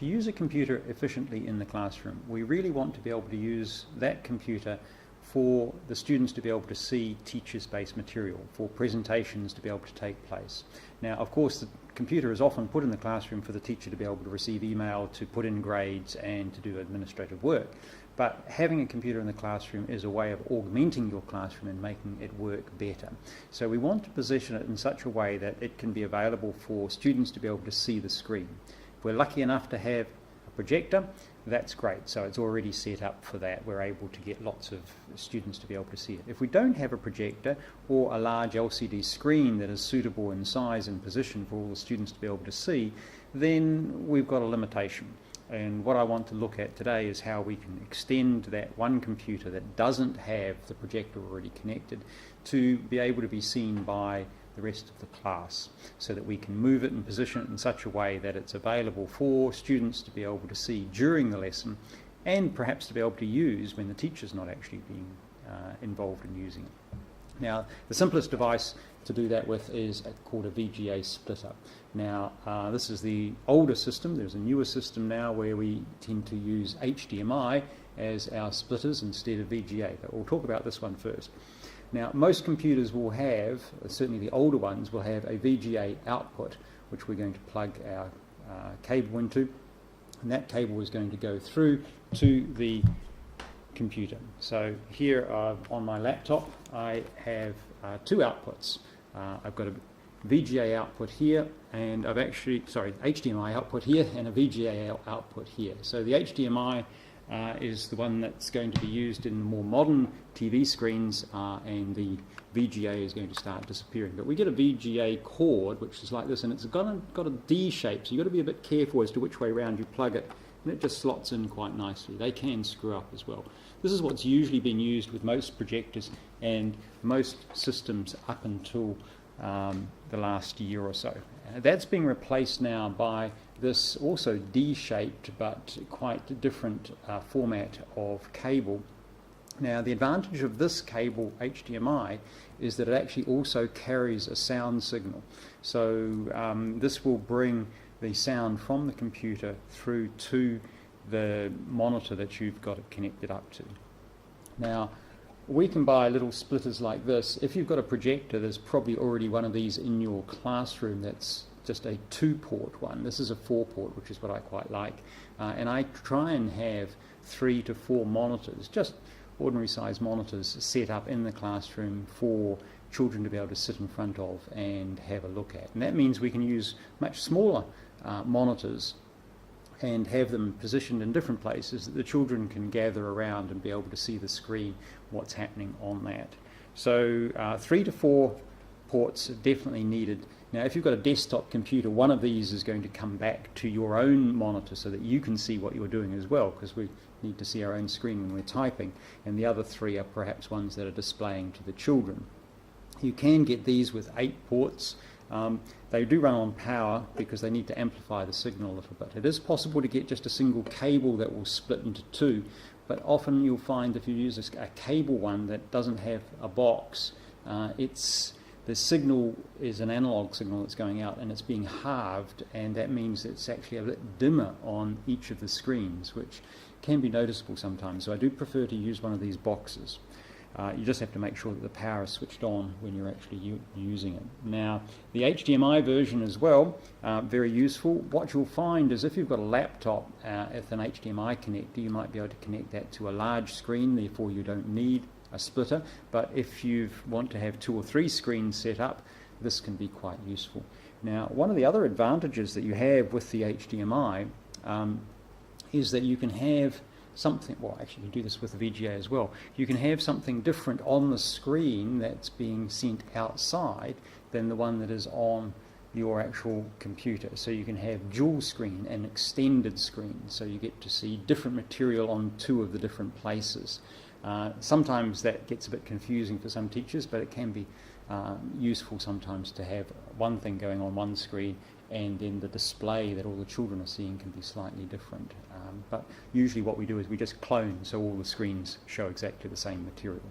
to use a computer efficiently in the classroom, we really want to be able to use that computer for the students to be able to see teachers-based material, for presentations to be able to take place. Now, of course, the computer is often put in the classroom for the teacher to be able to receive email, to put in grades, and to do administrative work. But having a computer in the classroom is a way of augmenting your classroom and making it work better. So we want to position it in such a way that it can be available for students to be able to see the screen. If we're lucky enough to have a projector, that's great. So it's already set up for that. We're able to get lots of students to be able to see it. If we don't have a projector or a large LCD screen that is suitable in size and position for all the students to be able to see, then we've got a limitation. And what I want to look at today is how we can extend that one computer that doesn't have the projector already connected to be able to be seen by the rest of the class, so that we can move it and position it in such a way that it's available for students to be able to see during the lesson, and perhaps to be able to use when the teacher's not actually being involved in using it. Now, the simplest device to do that with is called a VGA splitter. Now, this is the older system. There's a newer system now where we tend to use HDMI as our splitters instead of VGA, but we'll talk about this one first. Now, most computers will have, certainly the older ones, will have a VGA output, which we're going to plug our cable into, and that cable is going to go through to the computer. So here on my laptop I have two outputs. I've got a VGA output here, and HDMI output here and a VGA output here. So the HDMI is the one that's going to be used in more modern TV screens, and the VGA is going to start disappearing. But we get a VGA cord which is like this, and it's got a D shape, so you've got to be a bit careful as to which way around you plug it, and it just slots in quite nicely. They can screw up as well. This is what's usually been used with most projectors and most systems up until the last year or so. That's being replaced now by this also D-shaped but quite different format of cable. Now, the advantage of this cable, HDMI, is that it actually also carries a sound signal. So this will bring the sound from the computer through to the monitor that you've got it connected up to. Now, we can buy little splitters like this. If you've got a projector, there's probably already one of these in your classroom that's just a 2-port one. This is a 4-port, which is what I quite like. And I try and have 3 to 4 monitors, just ordinary size monitors, set up in the classroom for children to be able to sit in front of and have a look at. And that means we can use much smaller monitors and have them positioned in different places that the children can gather around and be able to see the screen, what's happening on that. So 3 to 4 ports are definitely needed. Now, if you've got a desktop computer, one of these is going to come back to your own monitor so that you can see what you're doing as well, because we need to see our own screen when we're typing, and the other 3 are perhaps ones that are displaying to the children. You can get these with 8 ports. They do run on power because they need to amplify the signal a little bit. It is possible to get just a single cable that will split into 2, but often you'll find if you use a cable one that doesn't have a box, the signal is an analog signal that's going out, and it's being halved, and that means it's actually a bit dimmer on each of the screens, which can be noticeable sometimes. So I do prefer to use one of these boxes. You just have to make sure that the power is switched on when you're actually using it. Now, the HDMI version as well, very useful. What you'll find is if you've got a laptop with an HDMI connector, you might be able to connect that to a large screen, therefore you don't need a splitter. But if you want to have 2 or 3 screens set up, this can be quite useful. Now, one of the other advantages that you have with the HDMI is that you can have something, well, actually you can do this with the VGA as well. You can have something different on the screen that's being sent outside than the one that is on your actual computer. So you can have dual screen and extended screen, so you get to see different material on 2 of the different places. Sometimes that gets a bit confusing for some teachers, but it can be useful sometimes to have one thing going on one screen, and then the display that all the children are seeing can be slightly different. But usually what we do is we just clone so all the screens show exactly the same material.